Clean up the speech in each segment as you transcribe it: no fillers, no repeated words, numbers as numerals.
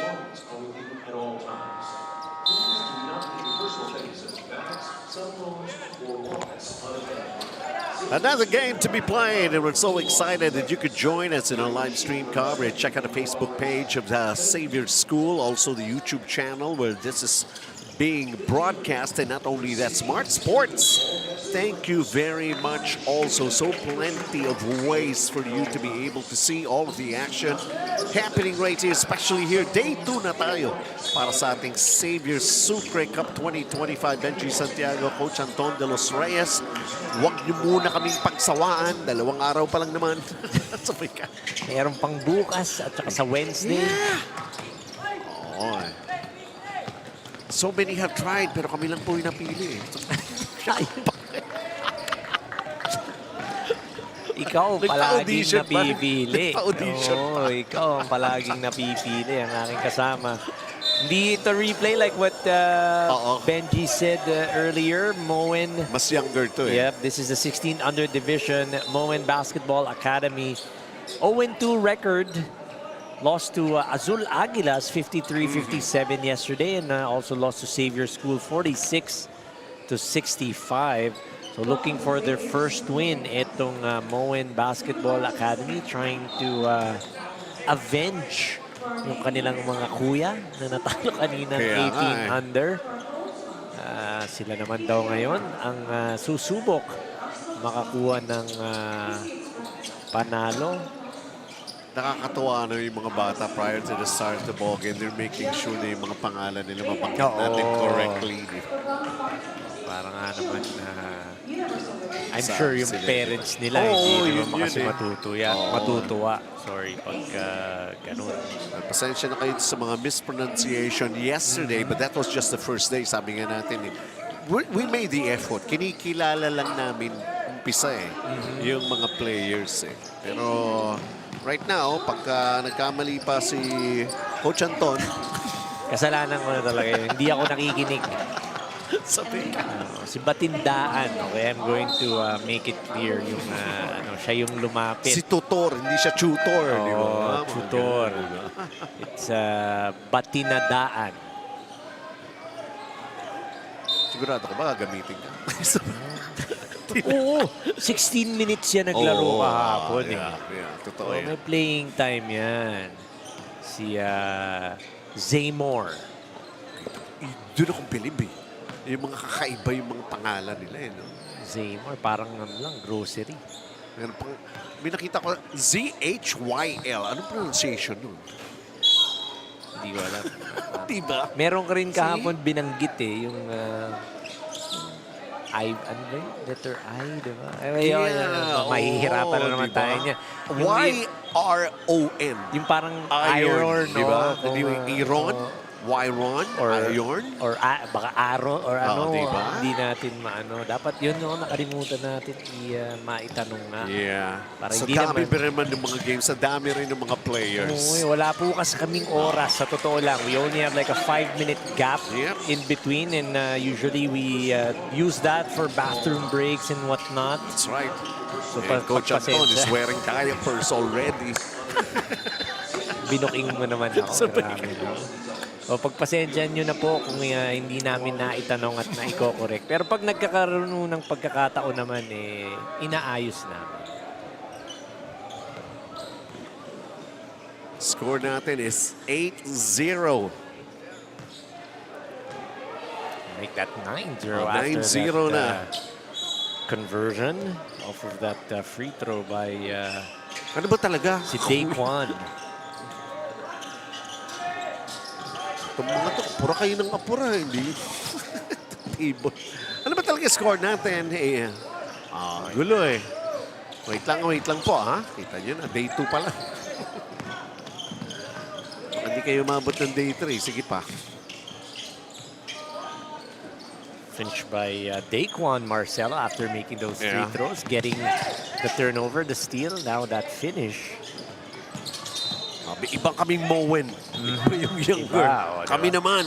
phones are with you at all times. Please do not leave your personal things such as bags, cell phones, or wallets unattended. Another game to be played, and we're so excited that you could join us in our live stream coverage. Check out the Facebook page of the Xavier School, also the YouTube channel where this is being broadcast, and not only that, Smart Sports. Thank you very much also. So plenty of ways for you to be able to see all of the action happening right here, especially here. Day 2 na tayo para sa ating Xavier Sucre Cup 2025. Benji Santiago, Coach Anton de los Reyes. Huwag niyo muna kaming pagsawaan. 2 araw pa lang naman. Sabay ka. Meron pang bukas at saka sa Wednesday. Yeah. Oh, so many have tried, pero kami lang po yung napili. Ikaw palaging napipili. Oo, ikaw ang palaging napipili, ang aking kasama. Hindi ito replay like what Benji said earlier. Mowen. Mas younger to eh. Yep, this is the 16 under division Mowen Basketball Academy. 0-2 record. Lost to Azul Aguilas 53-57 yesterday, and also lost to Xavier School 46-65. So looking for their first win itong Mowen Basketball Academy, trying to avenge yung kanilang mga kuya na natalo kanina 18 under. Sila naman daw ngayon ang susubok makakuha ng panalo. Nakakatuwa na yung mga bata prior to the start of the ball game. They're making sure na yung mga pangalan nila mabanggit natin correctly. Parang nga naman I'm sure yung parents nila hindi naman kasi matutuwa. Sorry, pagka ganun. Pasensya na kayo sa mga mispronunciation yesterday, but that was just the first day. Sabi nga natin, we made the effort. Kinikilala lang namin umpisa yung mga players Pero right now, pagka nagkamali pa si Coach Anton, kasalanan ko na talaga yun. Hindi ako nakikinig. sabi ka. Si Batindaan, okay, I'm going to make it clear yung siya yung lumapit. Si tutor, hindi siya tutor. Di ba? Tutor. It's Batinadaan. Sigurado ka ba gagamitin ka? Oo, 16 minutes yan naglaro kahapon. Totoo yan. May playing time yan. Si Zaymore. Doon akong bilib Yung mga kakaiba yung mga pangalan nila no? Zaymore, parang lang, grocery. May nakita ko, Z-H-Y-L. Anong pronunciation nun? Hindi ko alam. Diba? Meron ka rin kahapon binanggit yung I, ano ba yun? Letter I, diba? Mahihirapan na naman tayo niya. Y-R-O-N. Yung parang iron, diba? Iron? Yron? Or Iron? Or baka Aro or ano. Diba? Hindi natin maano. Dapat yun, nakalimutan natin maitanong nga. Yeah. Para sa hindi dami naman, naman ng mga games, sa dami rin ng mga players. Wala po kasi kaming oras. Sa totoo lang, we only have like a 5-minute gap in between, and usually we use that for bathroom breaks and whatnot. That's right. So, Coach Anton is wearing diapers already. Binuking mo naman ako. O pagpasensyahan nyo na po kung hindi namin naitanong at naiko-correct. Pero pag nagkakaroon ng pagkakataon naman, inaayos namin. Score natin is 8-0. Make that 9-0 after 9-0 na. Conversion off of that free throw by ano ba talaga? si Daquan. Itong mga to, pura kayo ng apura, hindi? Ano ba talaga score natin? Gulo Wait lang po, ha? Kita nyo na, day 2 pa lang. Baka hindi kayo umabot ng day 3. Sige pa. Finished by Daquan Marcelo after making those free throws, getting the turnover, the steal, now that finish. Ibang kaming Mowen. Iba yung younger. Kami naman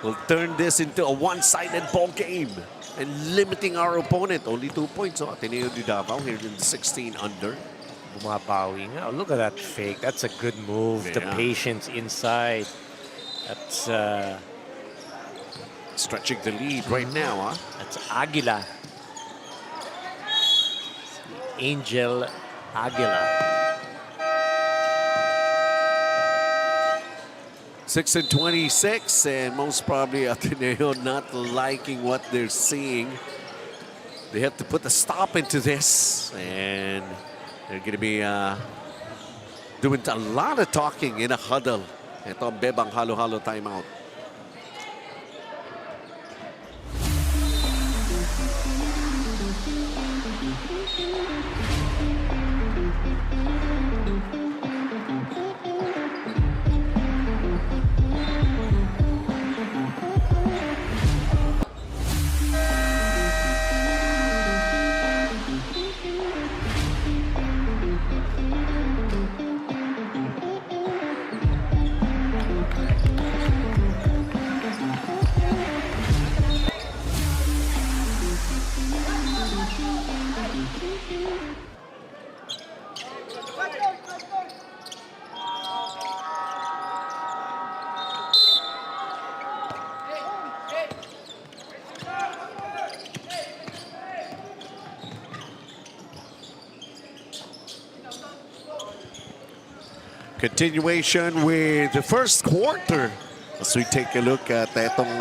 will turn this into a one-sided ball game and limiting our opponent. Only 2 points. So Ateneo De Davao here in 16 under. Bumabawi nga. Oh, look at that fake. That's a good move. The patience inside. That's Stretching the lead right now, huh? that's Aguila. Angel Aguila. 6-26, and most probably Ateneo not liking what they're seeing. They have to put a stop into this, and they're going to be doing a lot of talking in a huddle. Ito ang bebang halo-halo timeout. Continuation with the first quarter as we take a look at itong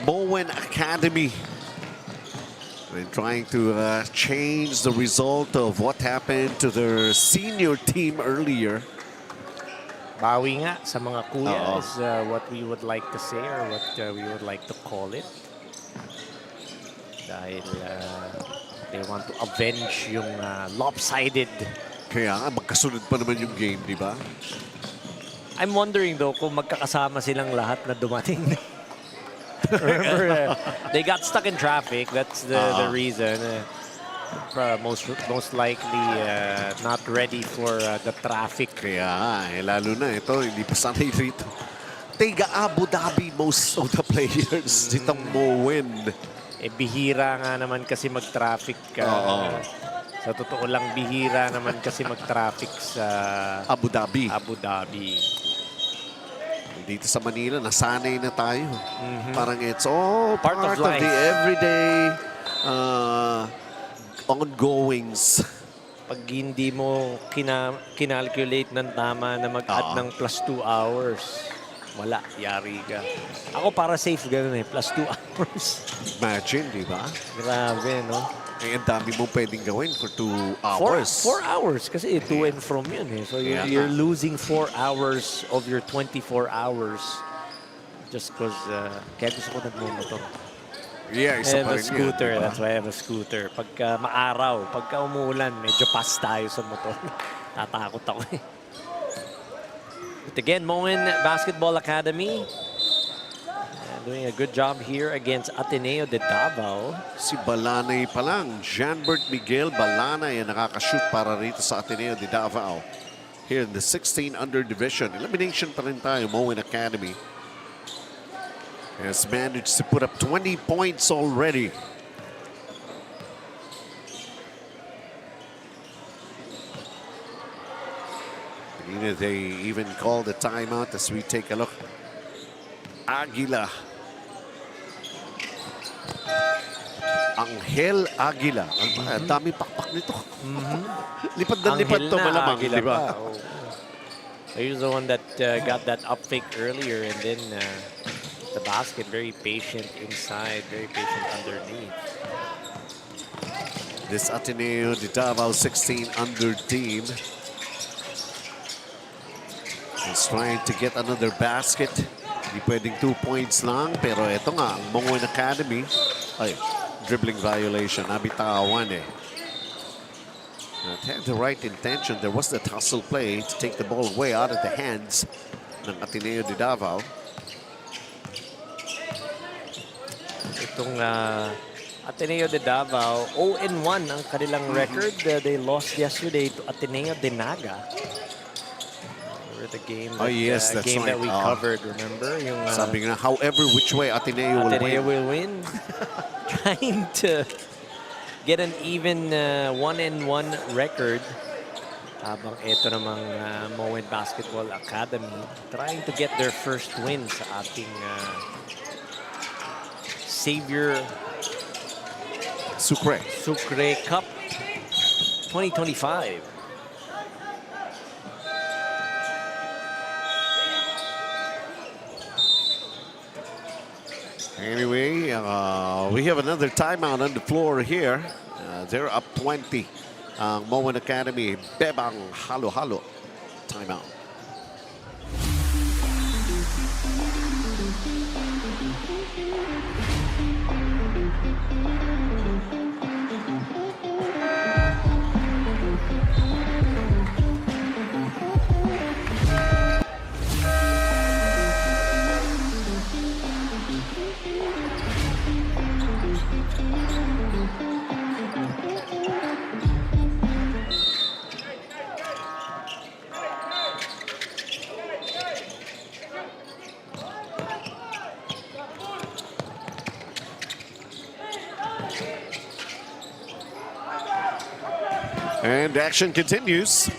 Mowen Academy. They're trying to change the result of what happened to their senior team earlier. Bawi nga sa mga kuya Oo. is what we would like to say or what we would like to call it. Dahil they want to avenge yung lopsided. Kaya nga, magkasunod pa naman yung game, di ba? I'm wondering though kung magkakasama silang lahat na dumating. Remember, they got stuck in traffic. That's the reason. Most likely not ready for the traffic. Kaya lalo na ito, hindi pa sanay rito. Tiga Abu Dhabi most of the players ditong Mowen. Bihira nga naman kasi mag-traffic. Sa totoo lang, bihira naman kasi mag-traffic sa Abu Dhabi. Abu Dhabi. Dito sa Manila, nasanay na tayo. Parang it's all part of life. the everyday ongoings. Pag hindi mo kinalculate ng tama na mag-add ng plus 2 hours, wala, yari ka. Ako para safe ganun plus 2 hours. Imagine, di ba? Grabe, no? Eh, ang dami mong pwedeng gawin for 2 hours. 4 hours kasi to and from yun eh. So you're losing 4 hours of your 24 hours just because kaya gusto ko nagmumotor. Yeah, I isa have pa a rin scooter, yan, diba? that's why I have a scooter. Pagka maaraw, pagka umuulan, medyo pass tayo sa motor. Tatakot ako eh. But again, Mowen Basketball Academy doing a good job here against Ateneo De Davao. Si Balanay pa lang, Janbert Miguel Balanay ang nakakashoot para rito sa Ateneo De Davao. Here in the 16 under division. Elimination pa rin tayo, Mowen Academy has managed to put up 20 points already. They even called a timeout as we take a look. Aguila. Angel Aguila. Ang dami pakpak nito. Lipad na lipad to malamang, di ba? So he was the one that got that up fake earlier and then the basket, very patient inside, very patient underneath. This Ateneo De Davao 16 under team is trying to get another basket. Hindi pwedeng 2 points lang, pero ito nga, ang Mowen Academy, ay, dribbling violation, nabitawan eh. It had the right intention. There was the tussle play to take the ball away out of the hands ng Ateneo De Davao. Itong Ateneo De Davao, 0-1 ang kanilang record. They lost yesterday to Ateneo De Naga. The game that, that's game right. that we covered, remember? Yung, sabi nga, however which way Ateneo will win. Trying to get an even 1-1 record. Habang ito namang Mowen Basketball Academy trying to get their first win sa ating Xavier Sucre. Cup 2025. Anyway, we have another timeout on the floor here. They're up 20. Mowen Academy, Bebang halo-halo. Timeout. And action continues.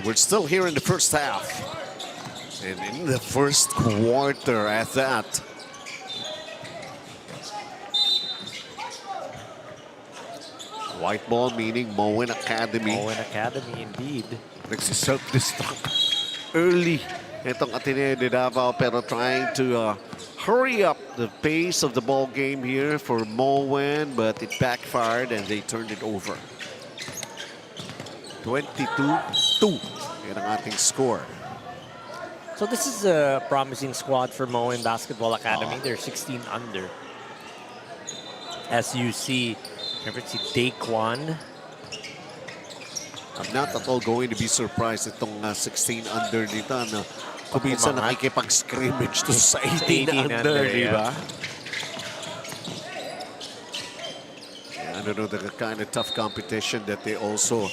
We're still here in the first half. And in the first quarter at that. White ball meaning Mowen Academy. Mowen Academy indeed. Nagsi-self-destruct early itong Ateneo De Davao, pero trying to hurry up the pace of the ball game here for Mowen, but it backfired and they turned it over. 22-2 yan ang ating score. So this is a promising squad for Mowen Basketball Academy. They're 16 under. As you see, si Daquan. I'm not at all going to be surprised itong 16 under nito na kung minsan nakikipag-scrimmage to sa 18 under, di ba? I don't know, the kind of tough competition that they also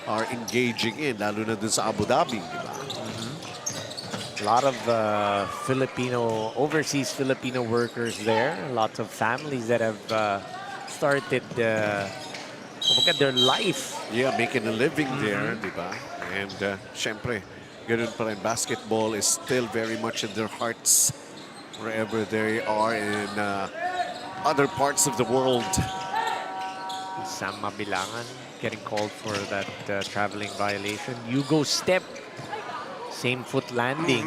are engaging in, lalo na dun sa Abu Dhabi, di ba? A lot of overseas Filipino workers there. Lots of families that have started their life. Yeah, making a living there, di ba? And syempre, ganun pa rin, basketball is still very much in their hearts wherever they are in other parts of the world. Sam Mabilangan getting called for that traveling violation. Hugo step, same foot landing.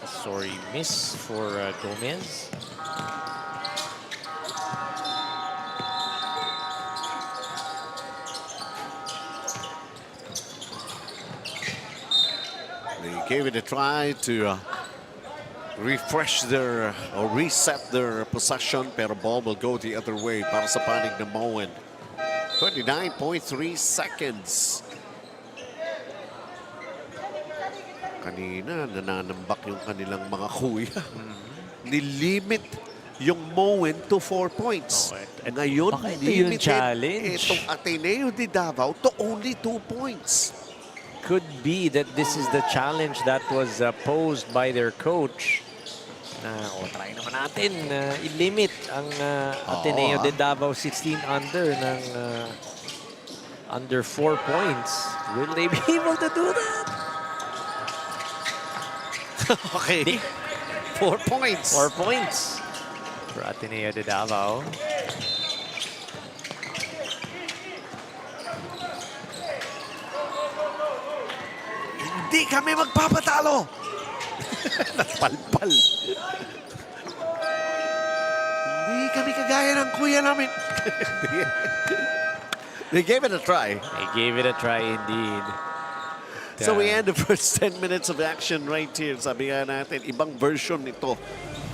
Sorry, miss for Gomez. They gave it a try to refresh their or reset their possession, pero ball will go the other way para sa panig ng Mowen. 29.3 seconds. Kanina nananambak yung kanilang mga kuya. Nilimit yung Mowen to 4 points. Ngayon, Baka ito yung limited challenge. itong Ateneo De Davao to only 2 points. Could be that this is the challenge that was posed by their coach. Try naman natin i-limit ang Ateneo De Davao 16 under ng under 4 points. Will they be able to do that? Okay. 4 points. 4 points for Ateneo De Davao. Hindi kami magpapatalo. Napalpal. Hindi kami kagaya ng kuya namin. They gave it a try. They gave it a try indeed. So we end the first 10 minutes of action right here. Sabi nga natin, ibang version nito.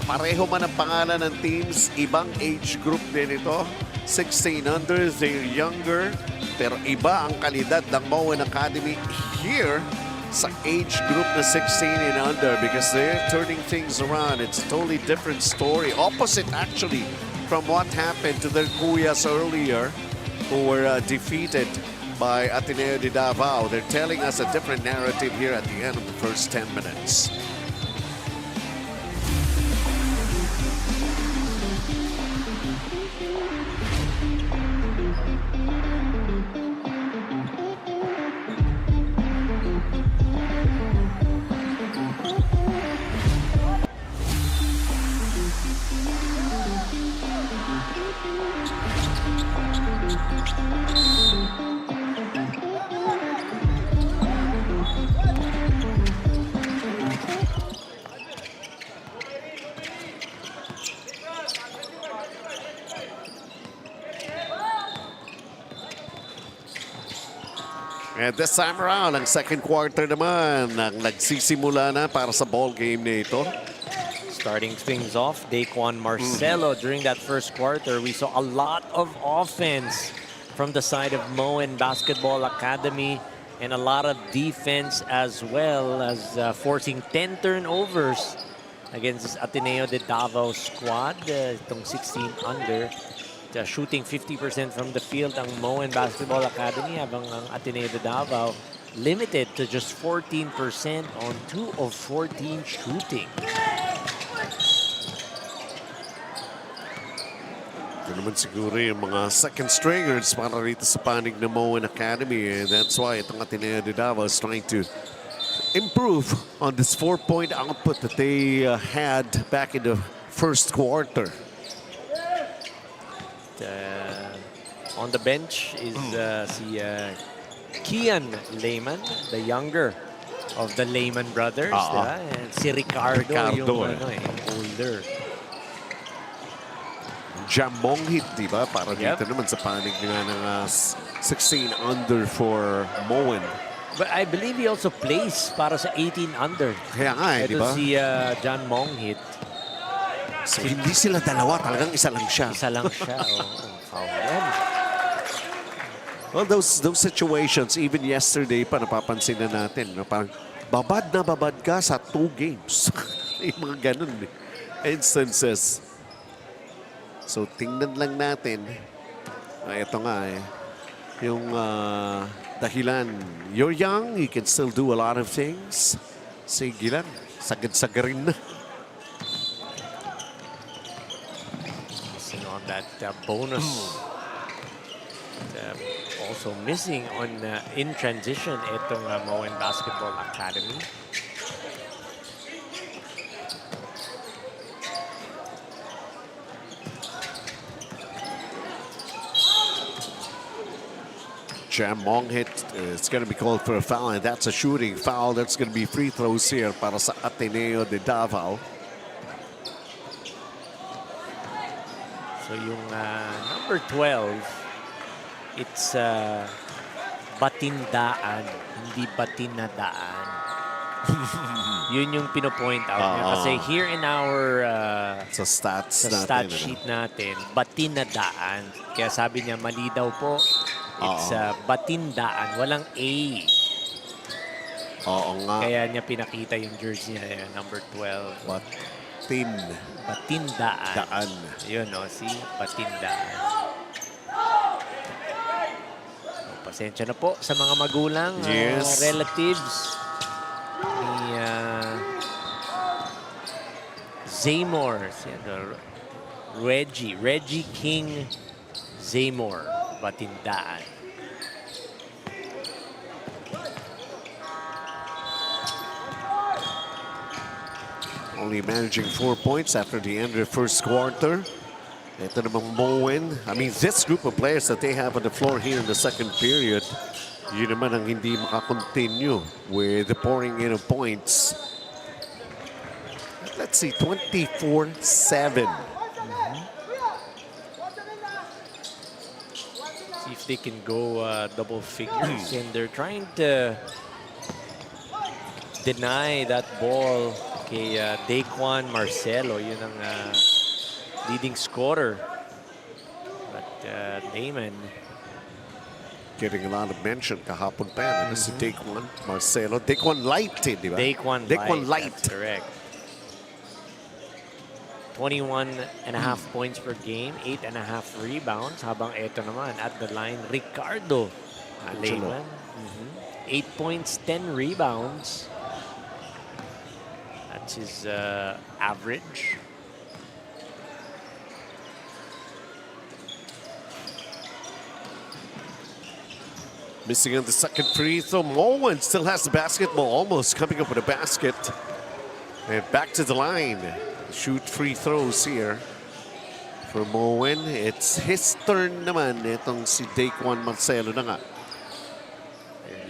Pareho man ang pangalan ng teams, ibang age group din ito. 16 under, they're younger. Pero iba ang kalidad ng Mowen Academy here sa age group na 16 and under because they're turning things around. It's a totally different story. Opposite actually from what happened to their kuyas earlier who were defeated by Ateneo De Davao. They're telling us a different narrative here at the end of the first 10 minutes. And this time around, ang second quarter naman, ang nagsisimula na para sa ball game na ito. Starting things off, Daquan Marcelo. During that first quarter, we saw a lot of offense from the side of Mowen Basketball Academy and a lot of defense as well as forcing 10 turnovers against this Ateneo De Davao squad. Itong 16 under. Shooting 50% from the field ang Mowen Basketball Academy, habang ang Ateneo De Davao limited to just 14% on 2 of 14 shooting. Ito naman siguro yung mga second stringers para rito sa panig ng Mowen Academy. And that's why itong Ateneo De Davao is trying to improve on this 4-point output that they had back in the first quarter. On the bench is si Kian Lehman, the younger of the Lehman brothers. Diba? And si Ricardo yung older. Jamong hit, di ba? Para dito naman sa panig nga ng 16 under for Mowen. But I believe he also plays para sa 18 under. Kaya nga di ba? Ito si John Monghit. So, hindi sila dalawa, talagang isa lang siya. Isa lang siya. Foul yan. Well, those situations, even yesterday pa napapansin na natin. No? Parang babad na babad ka sa 2 games. Yung mga ganun instances. So, tingnan lang natin. Ito nga yung dahilan. You're young, you can still do a lot of things. Sige lang, sagad-sagarin na. On that bonus. Also missing on in transition itong Mowen Basketball Academy. Jamong hit. It's going to be called for a foul, and that's a shooting foul. That's going to be free throws here para sa Ateneo De Davao. So yung number 12, it's batindaan, hindi batinadaan. Yun yung pinopoint out niya. Kasi here in our sa stat sheet natin, batinadaan. Kaya sabi niya, mali daw po. It's batindaan, walang A. Oo nga. Kaya niya pinakita yung jersey niya, number 12. Batindaan. Daan. Yun, no? Si Batindaan. So, pasensya na po sa mga magulang, relatives ni Zaymore. Reggie King Zaymore. Batindaan. Only managing 4 points after the end of the first quarter. Ito namang Mowen. I mean, this group of players that they have on the floor here in the second period, yun naman ang hindi makakontinue with the pouring in of points. Let's see, 24-7. See if they can go double figures. And they're trying to deny that ball kay Daquan Marcelo. Yun ang leading scorer. But Damon getting a lot of mention kahapon pa yan. Si Daquan Marcelo. Daquan Light, di ba? Daquan Light. That's correct. 21.5 points per game, 8.5 rebounds. Habang ito naman at the line, Ricardo Lehman. 8 points, 10 rebounds. That's his average. Missing on the second free throw. Mowen still has the basketball, almost coming up with a basket. And back to the line. Shoot free throws here for Mowen. It's his turn naman. Itong si Daquan Marcelo na nga.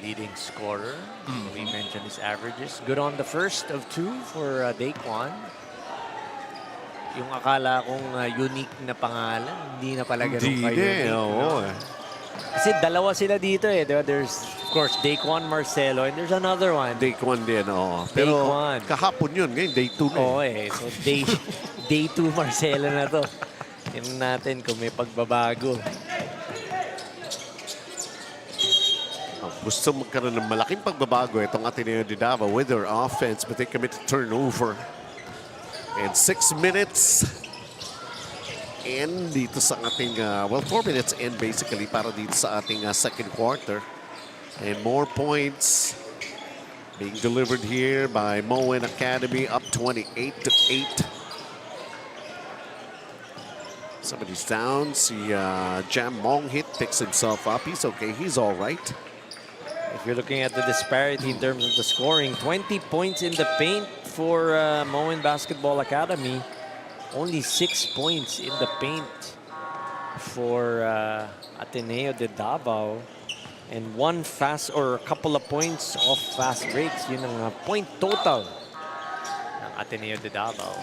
Leading scorer. We mentioned his averages. Good on the first of 2 for Daquan. Yung akala kong unique na pangalan, hindi na pala ganun kayo. Kasi dalawa sila dito eh. Diba? There's, of course, Daquan Marcelo and there's another one. Day 1 din, oo. Pero Daquan. kahapon yun, ngayon day 2 na. Oo eh. So, day 2 Marcelo na to. Tingnan natin kung may pagbabago. Gusto magkaroon ng malaking pagbabago itong Ateneo De Davao with their offense, but they commit a turnover. And 6 minutes. And dito sa ating, 4 minutes in basically para dito sa ating second quarter. And more points being delivered here by Mowen Academy, up 28-8. Somebody's down. See Jam Mong hit, picks himself up. He's okay. He's all right. If you're looking at the disparity in terms of the scoring, 20 points in the paint for Mowen Basketball Academy. Only 6 points in the paint for Ateneo De Davao. And one fast or a couple of points off fast breaks. Yun ang point total ng Ateneo De Davao.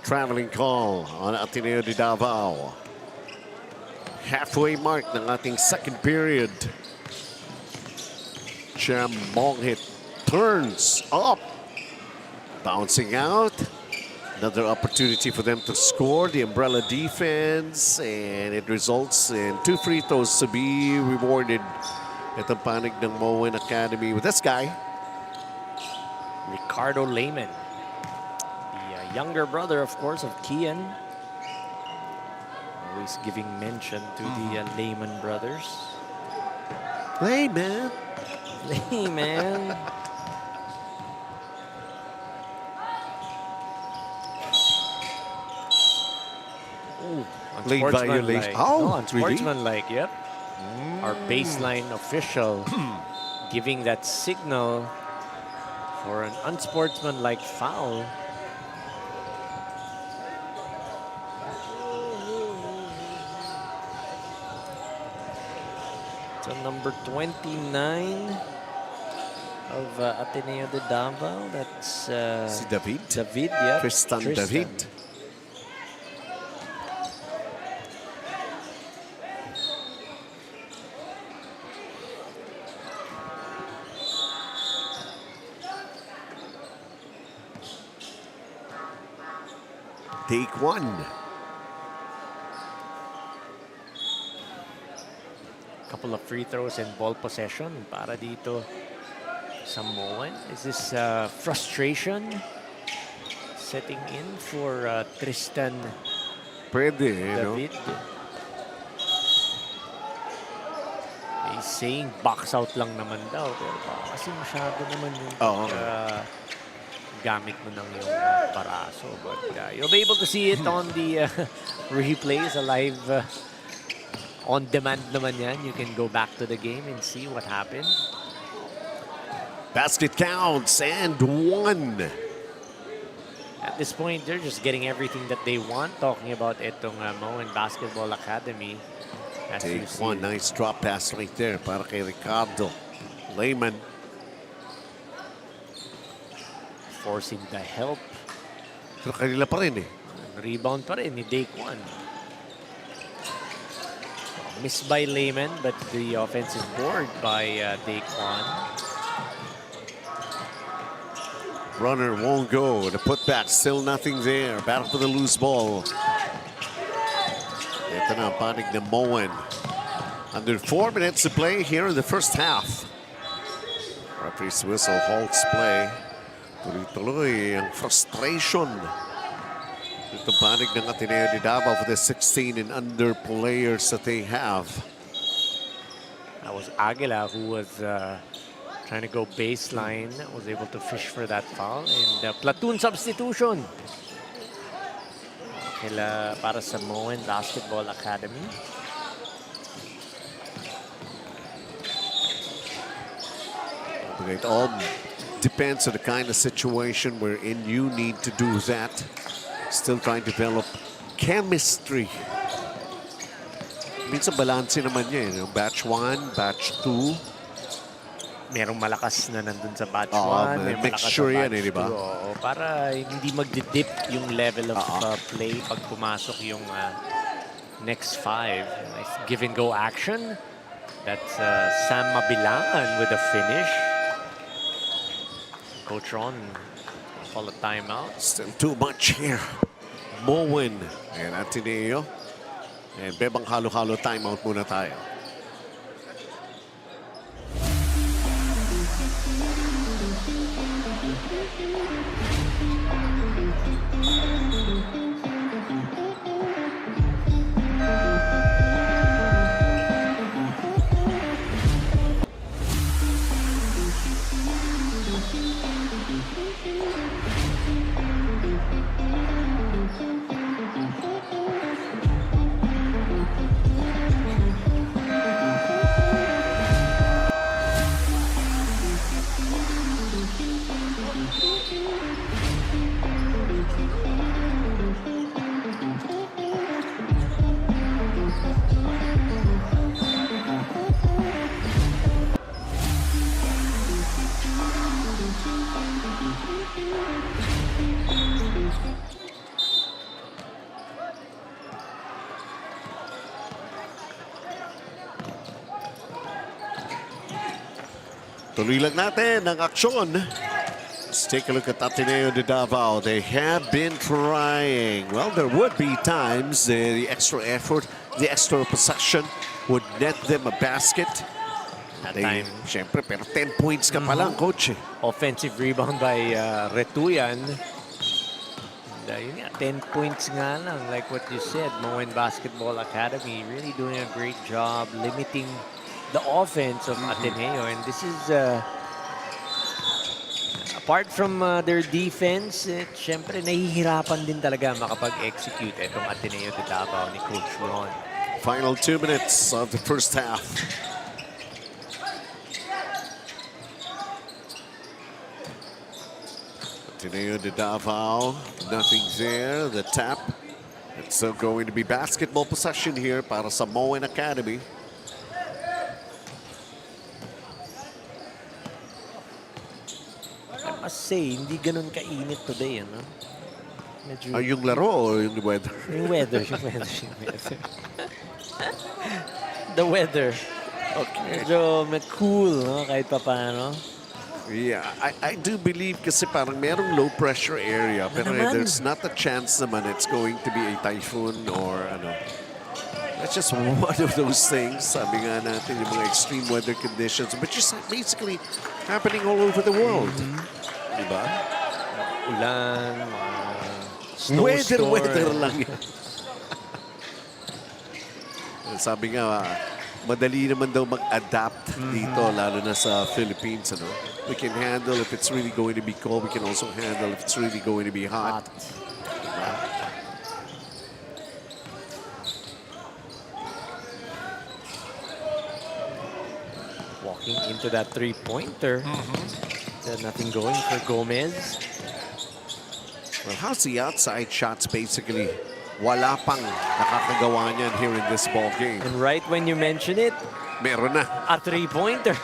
Traveling call on Ateneo De Davao. Halfway mark ng ating second period. Jam Mong hit, turns up, bouncing out. Another opportunity for them to score, the umbrella defense, and it results in 2 free throws to be rewarded. Itong panig ng Mowen Academy with this guy. Ricardo Lehman, the younger brother, of course, of Kian. Always giving mention to the Lehman brothers. Lehman. Lehman. Late violation. Oh, really? unsportsmanlike, yep. Our baseline official giving that signal for an unsportsmanlike foul. So number 29 of Ateneo De Davao, that's Si David. David, yeah. Tristan David. Take 1. Couple of free throws and ball possession para dito sa Mowen. Is this frustration setting in for Tristan Pwede, you know. David? He's saying box out lang naman daw. Pero kasi masyado naman yung gamit mo ng yung paraso. But you'll be able to see it on the replays, a live on demand naman yan. You can go back to the game and see what happened. Basket counts and 1. At this point, they're just getting everything that they want. Talking about itong Mowen Basketball Academy. As you Take see. 1. Nice drop pass right there para kay Ricardo Lehman. Forcing the help. Pero kanila pa rin eh. Rebound pa rin ni Daquan. Missed by Lehman, but the offensive board by Daquan. Runner won't go. The putback, still nothing there. Battle for the loose ball. Ito na ang panig ng Mowen. Under 4 minutes to play here in the first half. Referee's whistle halts play. Tuloy-tuloy ang frustration. Itong panig ng Ateneo De Davao for the 16 and under players that they have. That was Aguila who was trying to go baseline, was able to fish for that foul. And platoon substitution para sa Mowen Basketball Academy. It all depends on the kind of situation wherein you need to do that. Still trying to develop chemistry. Minsan balanse naman niya, you know? Batch 1, batch 2. Merong malakas na nandun sa batch 1. May mixture yan eh, di ba? Para hindi magdidip yung level of play pag pumasok yung next 5. Nice give and go action. That's Sam Mabilangan with a finish. Coach Ron call a timeout. Still too much here. Mowen and Ateneo. And Bebang halo-halo timeout muna tayo. Tuloy lang natin ang aksyon. Let's take a look at Ateneo De Davao. They have been trying. Well, there would be times the extra effort, the extra possession would net them a basket. That time. Siyempre, pero 10 points ka pa lang, coach. Offensive rebound by Retuyan. Yun nga, 10 points nga lang. Like what you said, Mowen Basketball Academy really doing a great job limiting the offense of Ateneo. And this is, apart from their defense, syempre nahihirapan din talaga makapag-execute itong Ateneo De Davao ni Coach Ron. Final 2 minutes of the first half. Ateneo De Davao, nothing there. The tap. It's still going to be basketball possession here para sa Mowen Academy. I must say, hindi ganun kainit today, ano? Medyo... Yung laro o yung weather? Yung weather. The weather. Okay. Medyo cool, no? Kahit pa paano. Yeah, I do believe kasi parang merong low pressure area pero there's not a chance naman it's going to be a typhoon or ano. That's just one of those things. Sabi nga natin yung mga extreme weather conditions, but just basically happening all over the world. Diba? Ulan, snowstorm. Weather lang yan. Sabi nga, madali naman daw mag-adapt dito, lalo na sa Philippines. Ano? We can handle if it's really going to be cold. We can also handle if it's really going to be hot. Walking into that three-pointer. Nothing going for Gomez. Well, how's the outside shots basically? Wala pang nakakagawa niyan here in this ball game. And right when you mention it, meron na. A three-pointer.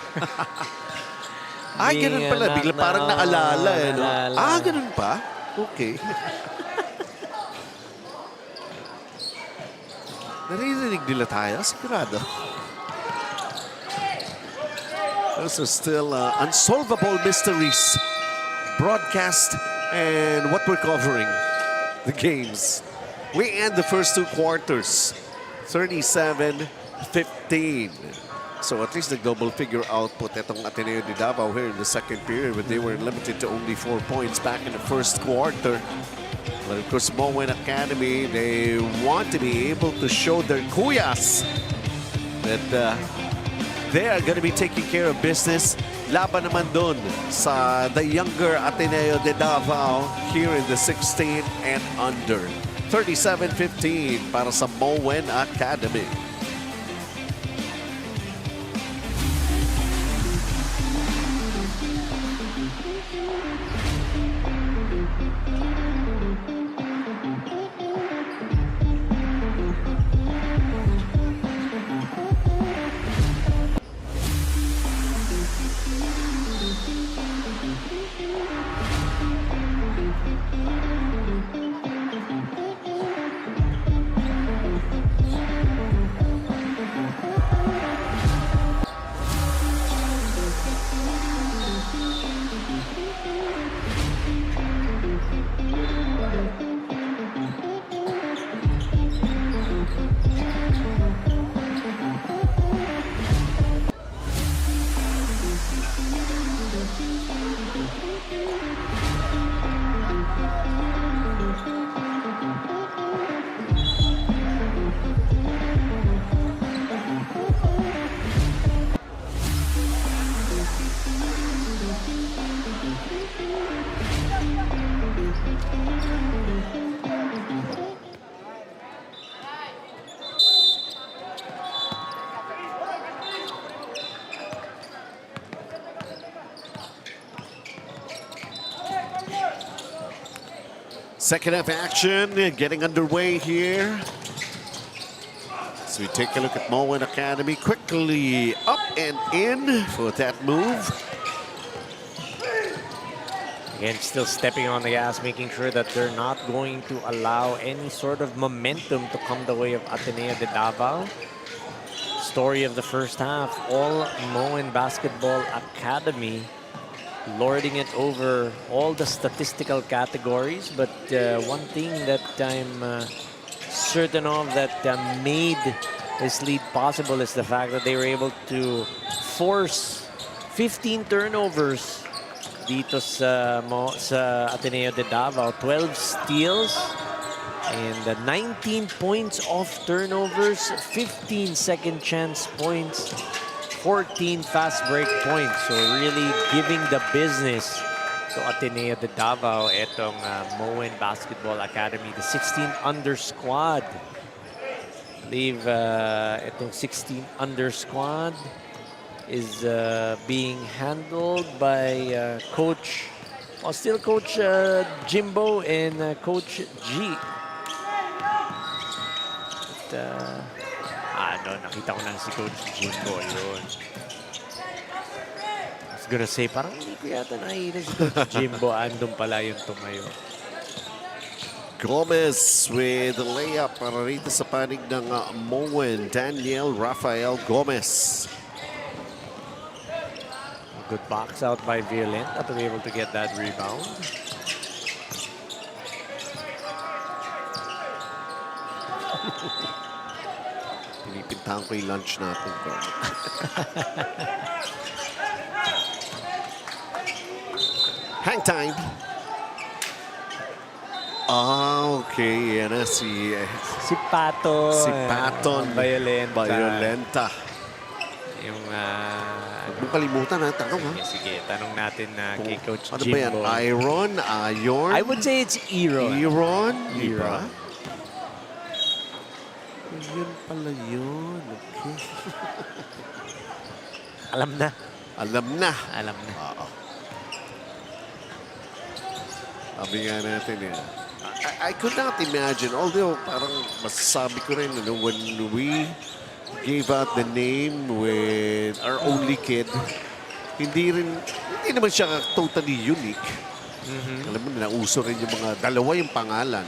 Ay, ganun pala. Bigla parang naalala. No? Ah, ganun pa? Okay. Naririnig nila tayo? Sigurado. Those are still unsolvable mysteries. Broadcast and what we're covering. The games. We end the first 2 quarters. 37-15. So at least the double figure output itong Ateneo De Davao here in the second period, but they were limited to only 4 points back in the first quarter. But of course, Mowen Academy, they want to be able to show their kuyas that they are going to be taking care of business. Laban naman dun sa the younger Ateneo De Davao here in the 16 and under. 37-15 para sa Mowen Academy. Second half action getting underway here. So we take a look at Mowen Academy. Quickly up and in for that move. Again, still stepping on the gas, making sure that they're not going to allow any sort of momentum to come the way of Ateneo De Davao. Story of the first half, all Mowen Basketball Academy lording it over all the statistical categories. But one thing that I'm certain of that made this lead possible is the fact that they were able to force 15 turnovers dito sa Ateneo De Davao. 12 steals and 19 points off turnovers, 15 second chance points, 14 fast break points. So really giving the business to Ateneo De Davao etong Mowen Basketball Academy, the 16 under squad. I believe itong 16 under squad is being handled by Coach, still Coach Jimbo and Coach G. At, nakita ko na si Coach Jimbo yun. I was gonna say, parang hindi ko yata nakita si Coach Jimbo. Andun pala yung tumayo. Gomez with the layup para rito sa panig ng Mowen. Daniel Rafael Gomez. Good box out by Violenta to be able to get that rebound. Pinipintahan ko yung lunch natin. Hang time. Okay. Yan na si Paton. Si Paton. Violenta. Yung huwag mo kalimutan ha, tanong ha. Sige, tanong natin kay Coach Ano Jimbo. ba yan? Iron? Iron? I would say it's Iron. Iron? Diba? Iron. Yun pala yun. Okay. Alam na. Alam na. Alam na. Oo. Sabi nga natin I could not imagine, although parang masasabi ko rin, when we gave out the name with our only kid, hindi naman siya totally unique. Alam mo, nauso rin yung mga dalawa yung pangalan.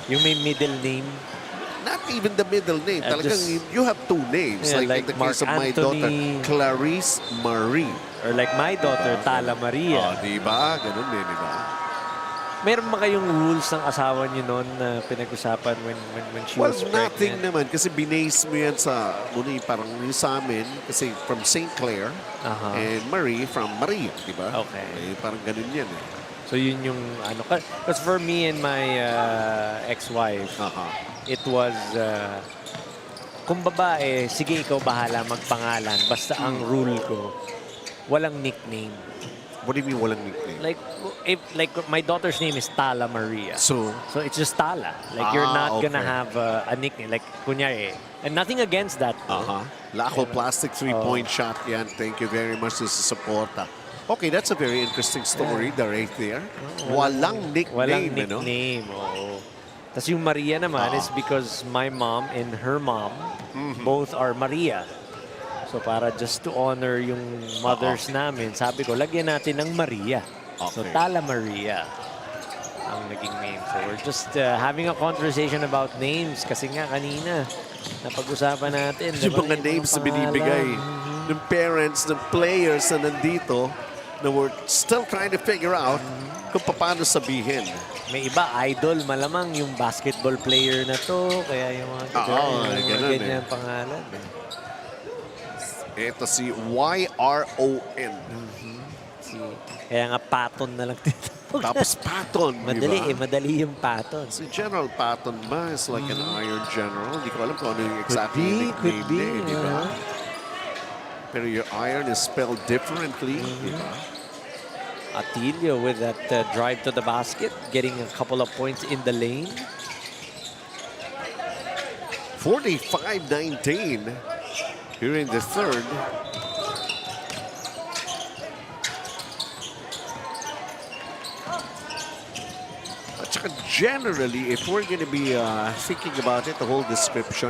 Yung may middle name. Not even the middle name. Talagang you have two names. Yeah, like in the Mark case of my daughter, Clarice Marie. Or like my daughter, Tala Maria. Diba? Ganun din, diba? Meron ba kayong rules ng asawa niyo noon na pinag-usapan when she was pregnant? Nothing naman. Kasi binase mo yan sa, parang yung sa amin, kasi from St. Clair, and Marie from Maria, di ba? Okay. Parang ganun yan So yun yung ano. Because for me and my ex-wife, it was, kung babae, sige ikaw bahala magpangalan. Basta ang rule ko, walang nickname. What do you mean walang nickname? Like my daughter's name is Tala Maria. So it's just Tala. Like you're not gonna have a nickname. Like kunyari, and nothing against that. Laco Plastic 3-point shot yan. Thank you very much sa suporta. Okay, that's a very interesting story right there. Walang nickname. Walang nickname, Tapos yung Maria naman is because my mom and her mom both are Maria. So para just to honor yung mothers namin, sabi ko, lagyan natin ng Maria. So Tala Maria ang naging name. So we're just having a conversation about names kasi nga kanina napag-usapan natin. Yung mga names na binibigay ng parents, ng players na nandito na we're still trying to figure out kung paano sabihin. May iba, idol, malamang yung basketball player na to. Kaya yung mga ganyan pangalan. Ito si Y-R-O-N. Kaya nga Paton na lang dito. Tapos Paton, madali diba? Madali yung Paton. Si General Paton ba is like an iron general? Hindi ko alam kung ano yung exactly nickname niya, diba? Pero your iron is spelled differently, diba? Atilio with that drive to the basket, getting a couple of points in the lane. 45-19 here in the third. Tsaka generally, if we're gonna be thinking about it, the whole description,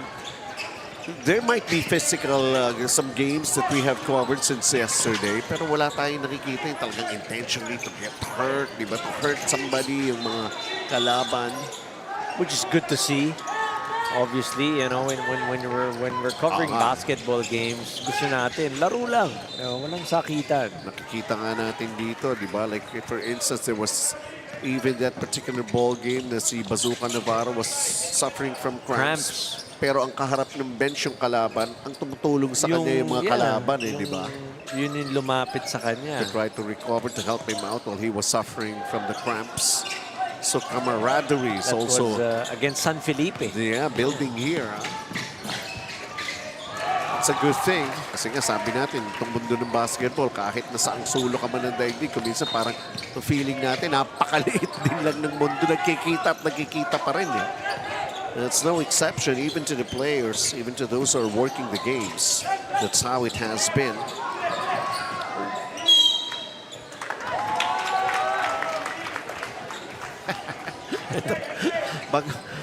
there might be physical, some games that we have covered since yesterday, pero wala tayong nakikita yung talagang intentionally to get hurt, di ba? To hurt somebody, yung mga kalaban. Which is good to see. Obviously, you know, when we're covering basketball games, gusto natin laro lang, you know, walang sakitan. Nakikita nga natin dito, di ba? Like, for instance, there was even that particular ball game na si Bazooka Navarro was suffering from cramps. Pero ang kaharap ng bench yung kalaban, ang tumutulong sa kanya yung mga kalaban, di ba? Yun yung lumapit sa kanya. To try to recover, to help him out while he was suffering from the cramps. So camaraderie is That also... was against San Felipe. Yeah, building here. It's a good thing. Kasi nga sabi natin, itong mundo ng basketball, kahit na saang sulo ka man ng daigdig, kuminsan parang feeling natin, napakaliit din lang ng mundo. Nagkikita at nagkikita pa rin eh. That's no exception, even to the players, even to those who are working the games. That's how it has been.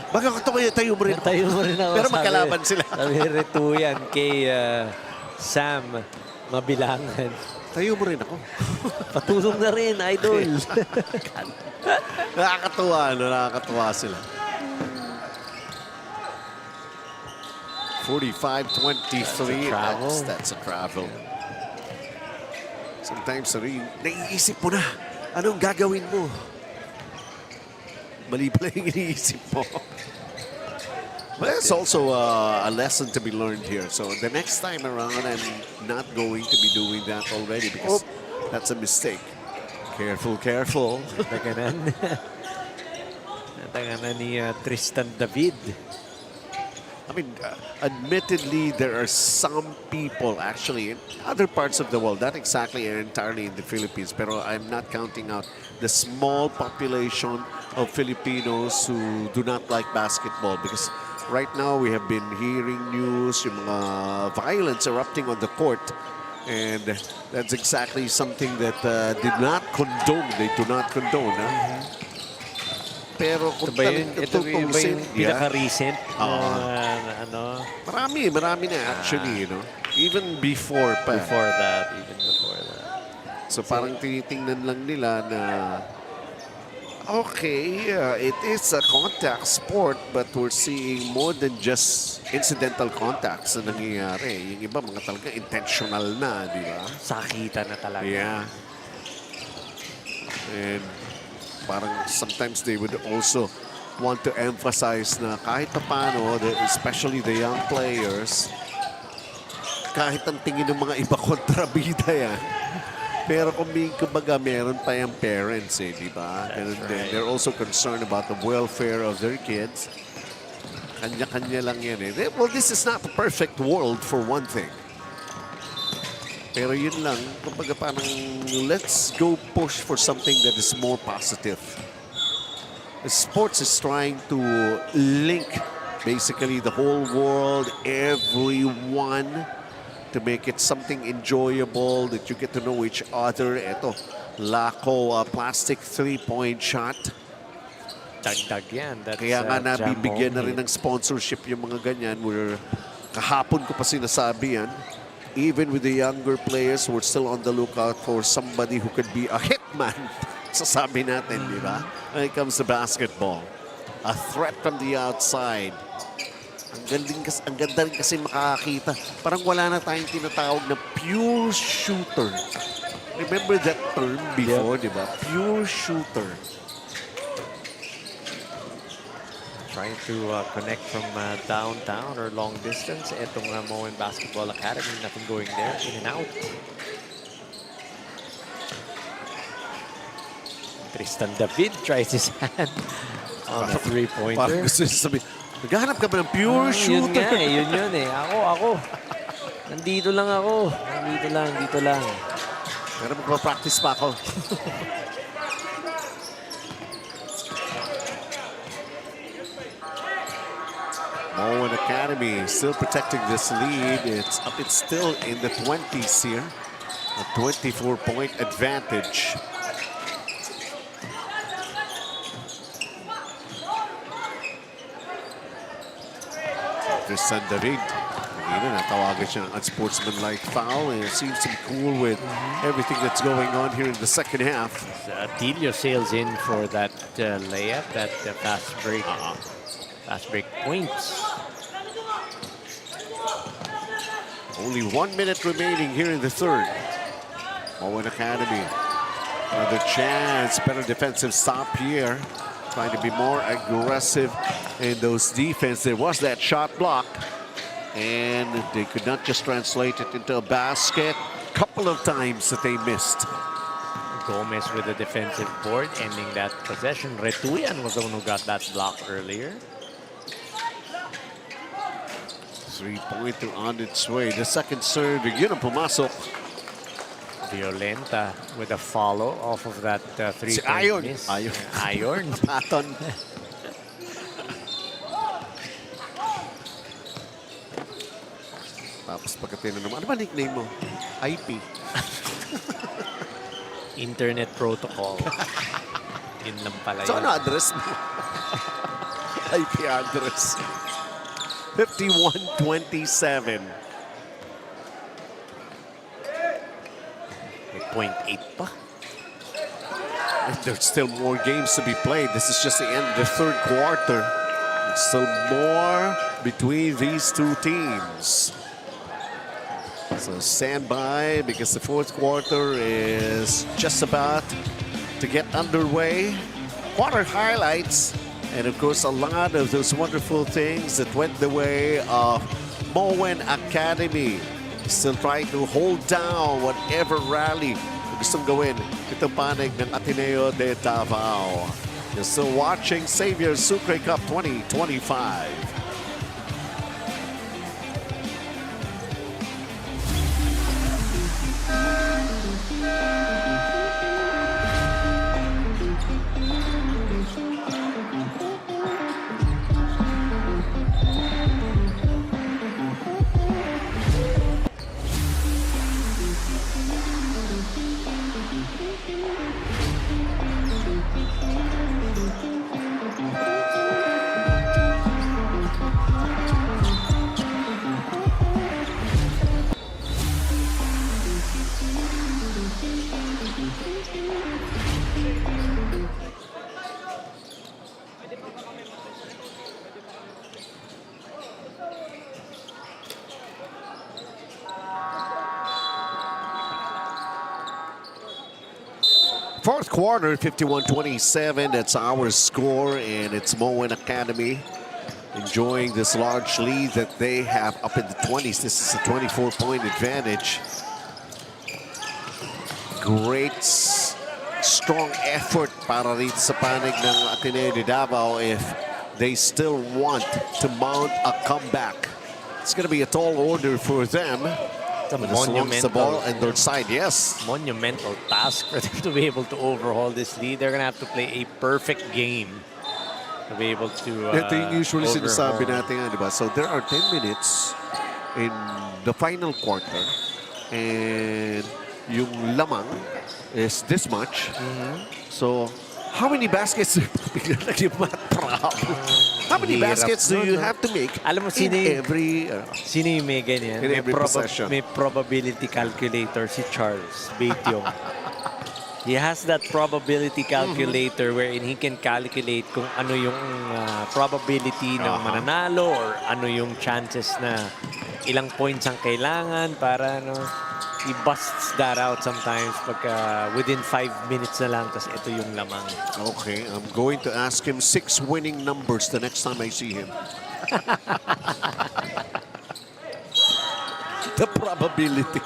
Baga ko ito kayo, tayo mo rin. Tayo mo rin ako. Pero magkalaban sila. Sabi retuyan kay Sam Mabilangan. Tayo mo rin ako. Patulong na rin, idol. Nakakatuwa, no? Nakakatuwa sila. 45-23. That's a travel. Sometimes, naiisip mo na, anong gagawin mo? Mali pala yung iniisip mo. But it's also a lesson to be learned here. So the next time around, I'm not going to be doing that already because that's a mistake. Careful, careful. Nataganan. Nataganan ni Tristan David. I mean, admittedly, there are some people actually in other parts of the world, not exactly entirely in the Philippines, pero I'm not counting out the small population of Filipinos who do not like basketball because right now we have been hearing news, yung mga violence erupting on the court, and that's exactly something that did not condone. They do not condone. Pero kung ito ba yung pinaka-recent ano? Marami na actually, you know. Even before pa. Before that. So parang tinitingnan lang nila na okay, it is a contact sport but we're seeing more than just incidental contacts na nangyayari. Yung iba mga talaga intentional na, di ba? Sakita na talaga. Yeah. And parang sometimes they would also want to emphasize na kahit paano, especially the young players, kahit ang tingin ng mga iba kontrabida yan, pero kumbaga meron pa yung parents eh, di ba? And right. They're also concerned about the welfare of their kids. Kanya-kanya lang yan eh. Well, this is not the perfect world for one thing. Pero yun lang, kumbaga parang let's go push for something that is more positive. Sports is trying to link basically the whole world, everyone, to make it something enjoyable, that you get to know each other. Ito, Laco plastic three-point shot. Dagdag yan. Kaya nga nabibigyan na rin ng sponsorship yung mga ganyan. Kahapon ko pa sinasabi yan. Even with the younger players, we're still on the lookout for somebody who could be a hitman. Sasabi natin, di ba? When it comes to basketball. A threat from the outside. Ang ganda rin kasi makakakita. Parang wala na tayong tinatawag na pure shooter. Remember that term before, di ba? Pure shooter. Trying to connect from downtown or long distance. Itong Mowen Basketball Academy, nothing going there. In and out. Tristan David tries his hand on a three-pointer. Parang gusto niya sabihin, naghahanap ka ba ng pure shooter? Yun nga eh. Ako. Nandito lang ako. Dito lang. Pero magpa-practice pa ako. Mowen Academy still protecting this lead. It's still in the 20s here. A 24-point advantage. Chris San David. Kanina, natawagan siya ng unsportsmanlike foul, and it seems to be cool with everything that's going on here in the second half. Ateneo sails in for that layup, that fast break points. Only 1 minute remaining here in the third. Mowen Academy. Another chance. Better defensive stop here. Trying to be more aggressive in those defense. There was that shot block. And they could not just translate it into a basket. Couple of times that they missed. Gomez with the defensive board, ending that possession. Retuyan was the one who got that block earlier. Three-pointer on its way. The second serve, yun ang pumasok. Violenta with a follow off of that three-point Ayon. miss. Ayon. Paton. Tapos pagkatina naman, ano ba nickname mo? IP. Internet protocol. Yun lang pala So yun. ano address mo? IP address. 51-27. May 0.8 pa. And there's still more games to be played. This is just the end of the third quarter. There's still more between these two teams. So stand by because the fourth quarter is just about to get underway. Quarter highlights. And of course, a lot of those wonderful things that went the way of Mowen Academy. Still trying to hold down whatever rally gustong gawin itong panig ng Ateneo De Davao. You're still watching Xavier Sucre Cup 2025. Fourth quarter, 51-27. That's our score, and it's Mowen Academy enjoying this large lead that they have up in the 20s. This is a 24-point advantage. Great, strong effort para rito sa panig ng Ateneo De Davao if they still want to mount a comeback. It's going to be a tall order for them. It's a As long as the ball on their side, yes. Monumental task for them to be able to overhaul this lead. They're going to have to play a perfect game to be able to Ito yung usually sinasabi overhaul. natin, di ba? So there are 10 minutes in the final quarter, and yung lamang is this much. So how many baskets How many Hirap baskets do nun, you no? have to make Alam mo, in every Sino yung may ganyan? in every possession? May probability calculator, si Charles Beitiong. He has that probability calculator wherein he can calculate kung ano yung probability ng mananalo or ano yung chances na ilang points ang kailangan para he busts that out sometimes pagka within 5 minutes na lang, tas ito yung lamang. Okay, I'm going to ask him 6 winning numbers the next time I see him. The probability.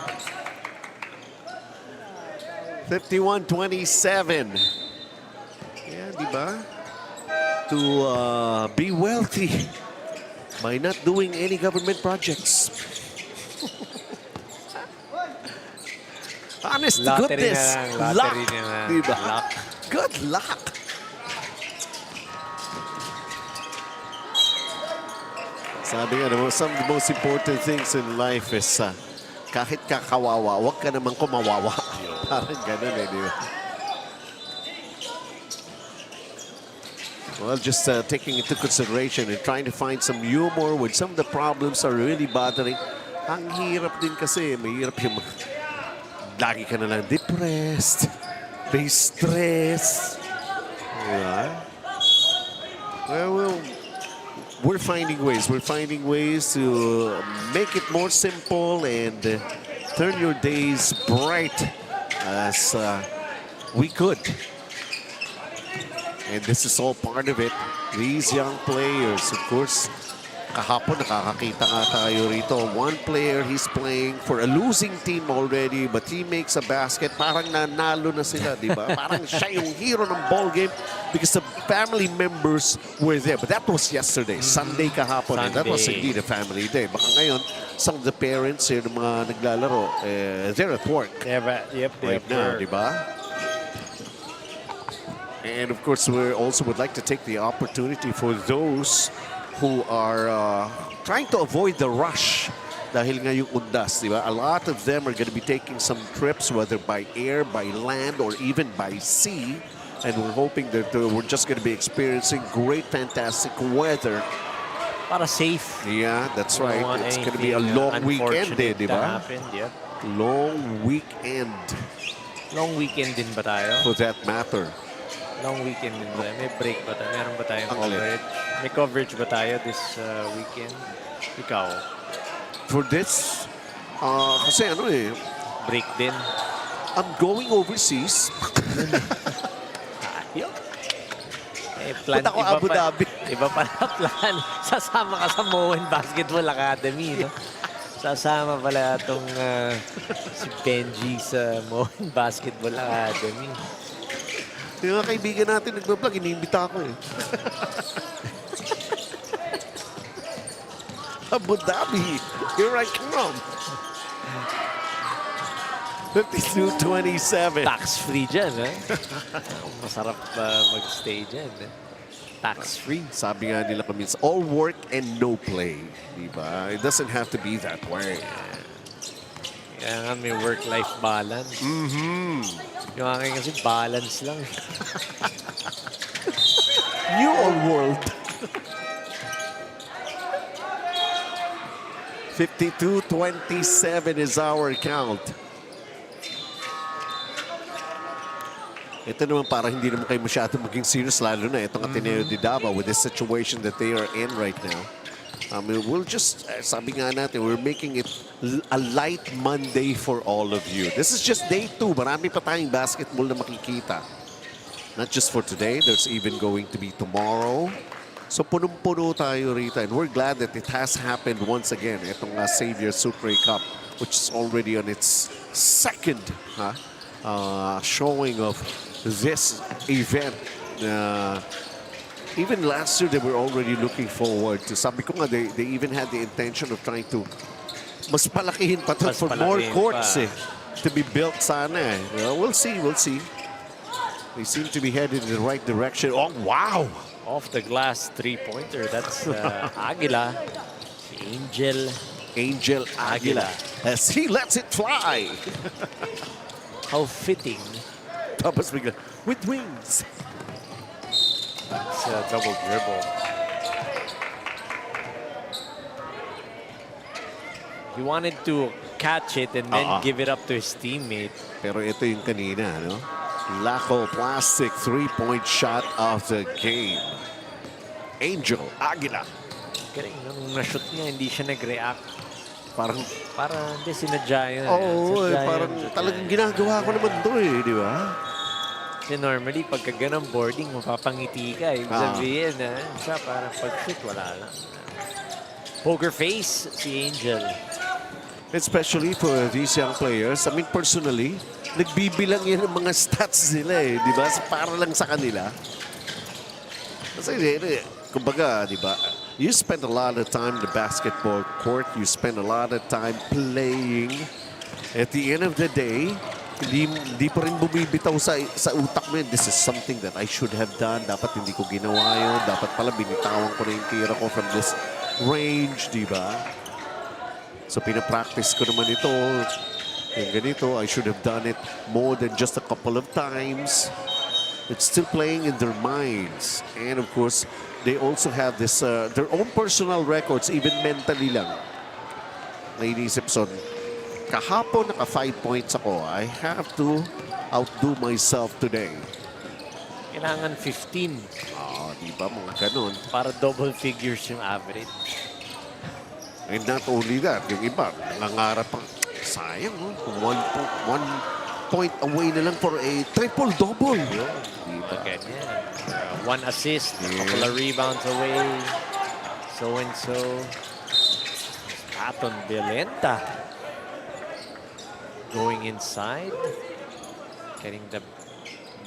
51-27. Yeah, di ba? To be wealthy by not doing any government projects. Honest to Lottery goodness. na lang, lottery na lang. Diba? Luck. Good luck. Sabi nga, some of the most important things in life is kahit kakawawa, huwag ka naman kumawawa. Parang ganun di ba? Well, just taking into consideration and trying to find some humor when some of the problems are really bothering. Ang hirap din kasi, mahirap yung lagi ka na lang depressed, may stress. Yeah. Well, we're finding ways. We're finding ways to make it more simple and turn your days bright as we could. And this is all part of it. These young players, of course, kahapon nakakakita nga tayo rito. One player, he's playing for a losing team already, but he makes a basket. Parang nanalo na sila, di ba? Parang siya yung hero ng ball game because the family members were there. But that was yesterday, Sunday kahapon. And that was indeed a family day. Baka ngayon, some of the parents here, ng mga naglalaro, they're at work. Yep, Right now, di ba? And of course, we also would like to take the opportunity for those who are trying to avoid the rush dahil nga yung undas, di ba? A lot of them are going to be taking some trips, whether by air, by land, or even by sea. And we're hoping that we're just going to be experiencing great, fantastic weather. Para safe. Yeah, that's right. It's going to be a long weekend, di ba? Yep. Long weekend. Long weekend din ba tayo? For that matter. Long weekend din ba? May break ba tayo? Meron ba tayong Ang alin? coverage? May coverage ba tayo this weekend? Ikaw? For this, kasi ano eh, Break din? I'm going overseas. Ayun. Plan, Punta ko Abu Dhabi. Iba pa na plan. Sasama ka sa Mowen Basketball Academy, no? Sasama pala itong si Benji sa Mowen Basketball Academy. Yung mga kaibigan natin nagbablog, iniimbita ako eh. Abu Dhabi, here I come. 52-27. Tax-free dyan, ha? Masarap mag-stay dyan. Tax-free. Sabi nga nila kami, all work and no play. Diba? It doesn't have to be that way. Kaya nga may work-life balance. Yung akin kasi balance lang. New old world. 52-27 is our count. Ito naman parang hindi naman kayo masyado maging serious, lalo na itong Ateneo De Davao with the situation that they are in right now. We'll just, sabi nga natin, we're making it a light Monday for all of you. This is just day 2. Marami pa tayong basketball na makikita. Not just for today, there's even going to be tomorrow. So punong-puno tayo rito, and we're glad that it has happened once again. Itong Xavier Super Cup, which is already on its second showing of this event. Even last year, they were already looking forward to. Sabi ko nga, they even had the intention of trying to mas palakihin pa to for more courts to be built sana eh. Well, we'll see, we'll see. They seem to be headed in the right direction. Oh, wow! Off the glass three-pointer. That's Aguila. Angel Aguila. As he lets it fly. How fitting. Tapos bigla, with wings. It's a double dribble. He wanted to catch it and then give it up to his teammate. Pero ito yung kanina, no? Laco plastic three-point shot of the game. Angel Aguila. Galing, nung na-shoot niya, hindi siya nag-react. Parang Hindi sinadya yun. Oo, parang talagang ginagawa ko naman to eh, di ba? Kasi normally, pagka ganang boarding, mapapangiti ka. Ibig sabihin, siya parang pag-shoot, wala lang. Poker face, si Angel. Especially for these young players. I mean, personally, nagbibilang yan ng mga stats nila eh, di ba? Para lang sa kanila. Kasi, kumbaga, di ba? You spend a lot of time in the basketball court. You spend a lot of time playing. At the end of the day, hindi pa rin bumibitaw sa utak mo yun. This is something that I should have done. Dapat hindi ko ginawa yun. Dapat pala binitawan ko na yung tira ko from this range, di ba? So pinapractice ko naman ito. Yung ganito, I should have done it more than just a couple of times. It's still playing in their minds. And of course, they also have this their own personal records, even mentally lang. Ladies Ipson, kahapon naka 5 points ako. I have to outdo myself today. Kailangan 15 Di ba mga ganun? para double figures yung average. And not only that, yung iba, nangangarap pang, sayang, one point away na lang for a triple-double. Diba? Ganyan. One assist, Yeah. couple of rebounds away. So-and-so. Paton Violenta. Going inside. Getting the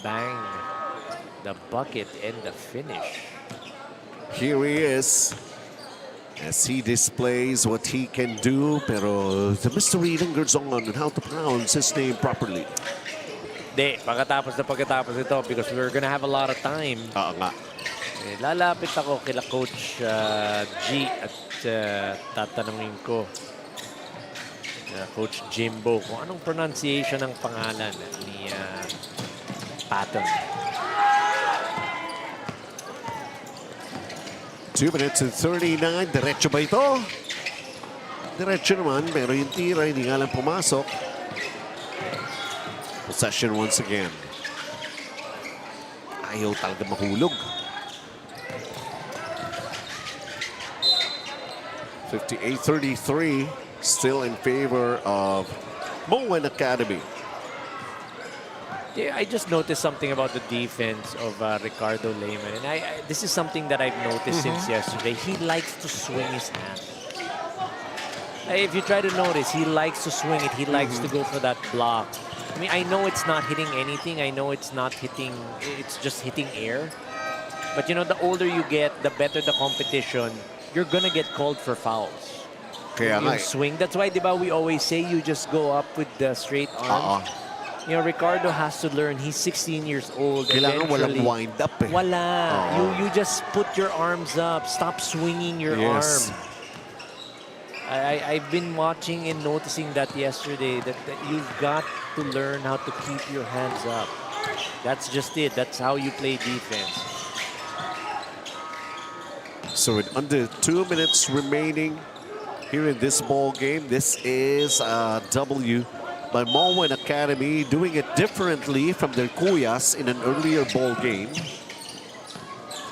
bang, the bucket, and the finish. Here he is. As he displays what he can do, pero the mystery lingers on how to pronounce his name properly. Pagkatapos ito, because we're gonna have a lot of time. Nga. Lalapit ako kila Coach G at tatanungin ko Coach Jimbo kung anong pronunciation ng pangalan ni Patton. 2 minutes and 39. Diretso ba ito? Diretso naman, pero yung tira hindi nga lang pumasok. Possession once again. Ayaw talaga mahulog. 58-33. Still in favor of Mowen Academy. Yeah, I just noticed something about the defense of Ricardo Lehman. And this is something that I've noticed since yesterday. He likes to swing his hand. If you try to notice, he likes to swing it. He likes to go for that block. I mean, I know it's not hitting anything. I know it's not hitting, it's just hitting air. But you know, the older you get, the better the competition, you're gonna get called for fouls. Kaya nga. Yung swing. That's why, di ba, we always say you just go up with the straight arm. You know, Ricardo has to learn. He's 16 years old. Kailangan walang Eventually, wind up eh. Wala. You just put your arms up. Stop swinging your Yes. arm. I've been watching and noticing that yesterday, that you've got to learn how to keep your hands up. That's just it. That's how you play defense. So with under 2 minutes remaining here in this ball game, this is a W by Mowen Academy, doing it differently from their kuyas in an earlier ball game.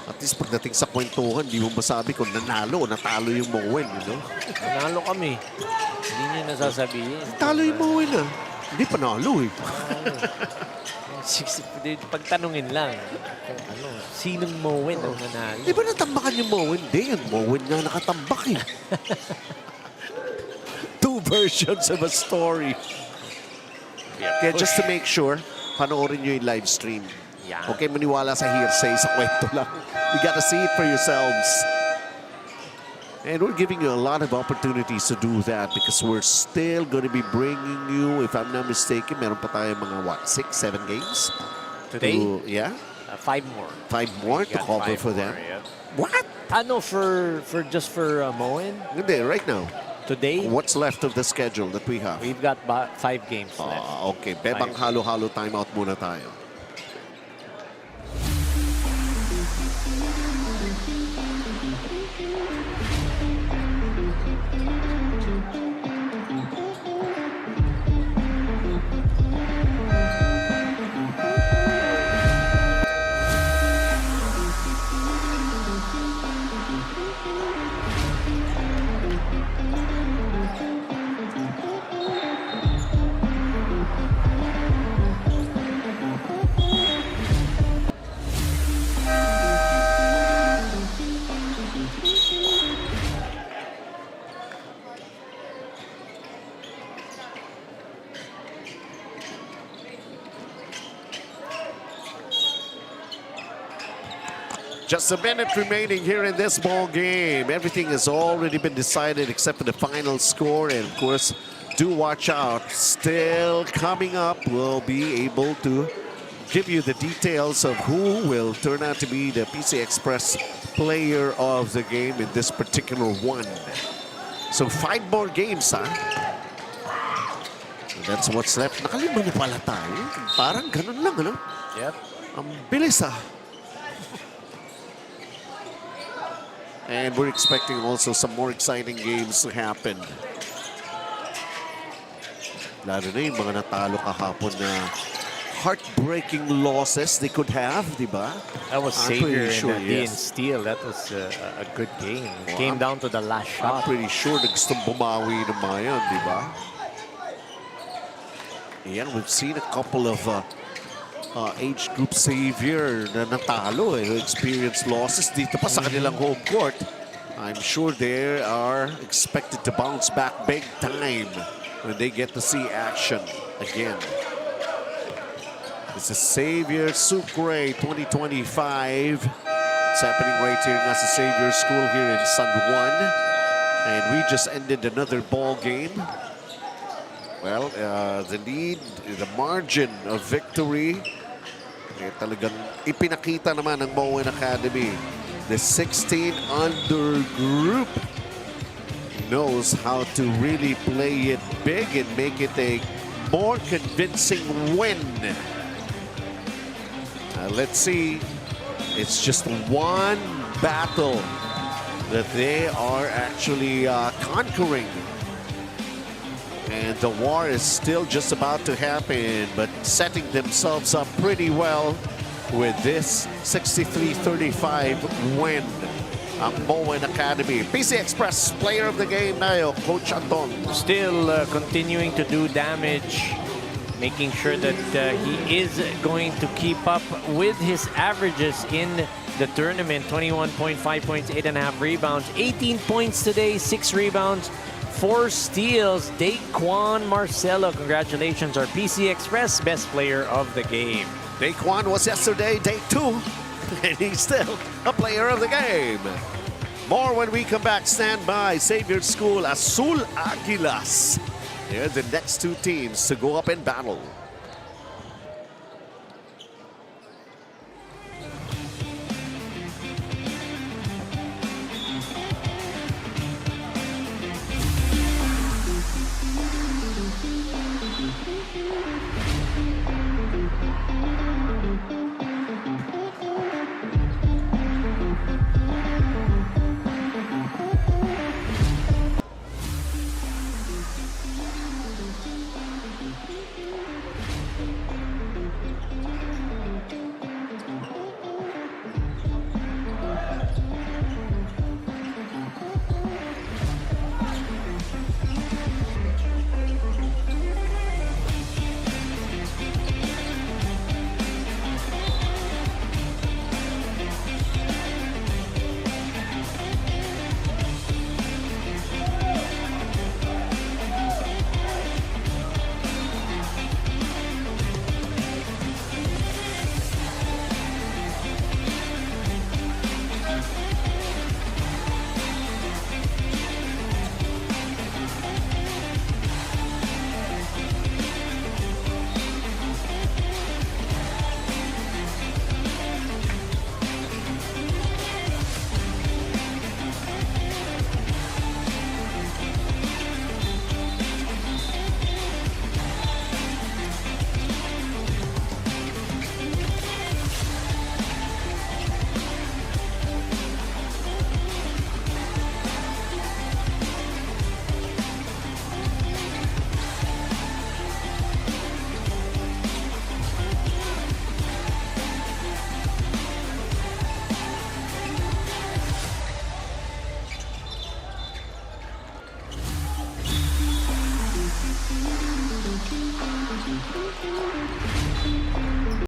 At least pagdating sa kwentuhan, di mo masabi kung nanalo o natalo yung Mowen, you know? Nanalo kami. Hindi niya nasasabihin. Talo yung Mowen ah. Hindi panalo eh. Pagtanungin lang kung ano, sinong Mowen ang nanalo. Di ba natambakan yung Mowen? Hindi, yung Mowen nga nakatambak eh. Two versions of a story. Kaya just to make sure, panoorin nyo yung live stream. Yeah. Huwag kayo maniwala sa hearsay, sa kwento lang. You gotta see it for yourselves. And we're giving you a lot of opportunities to do that because we're still going to be bringing you, if I'm not mistaken, meron pa tayo mga, what, 6, 7 games? Today? Yeah? 5 more. 5 more to Got cover 5 for more, them. yeah. What? No, for Mowen? Hindi, right now. Today, What's left of the schedule that we have? we've got 5 games left. Okay, bebang halo-halo timeout muna tayo. Just a minute remaining here in this ball game. Everything has already been decided except for the final score. And of course, do watch out. Still coming up, we'll be able to give you the details of who will turn out to be the PC Express player of the game in this particular one. So 5 more games, huh? That's what's left. Nakalima na pala tayo. Parang ganun lang, ano? Yep. Ang bilis ah. And we're expecting also some more exciting games to happen. Lalo na yung mga natalo kahapon na heartbreaking losses they could have, di ba? That was I'm Xavier pretty sure, and Dean yes. Steele. That was a good game. Well, Came down to the last I'm shot. pretty sure na gustong bumawi ng mga yan, di ba? Yeah, we've seen a couple of age group Xavier na natalo who experienced losses dito pa sa kanilang home court. I'm sure they are expected to bounce back big time when they get to see action again. This is Xavier Sucre 2025. It's happening right here at the Xavier School here in San Juan. And we just ended another ball game. Well, the lead, the margin of victory, talagang ipinakita naman ng Mowen Academy. The 16 under group knows how to really play it big and make it a more convincing win. Let's see. It's just one battle that they are actually conquering. And the war is still just about to happen, but setting themselves up pretty well with this 63-35 win. Ang Mowen Academy. PC Express Player of the Game na Coach Anton. Still continuing to do damage, making sure that he is going to keep up with his averages in the tournament. 21.5 points, 8.5 rebounds, 18 points today, 6 rebounds, 4 steals. Daquan Marcelo, congratulations, our PC Express Best Player of the Game. Daquan was yesterday, day 2, and he's still a player of the game. More when we come back. Stand by. Xavier School, Azul Aguilas. They're the next two teams to go up in battle.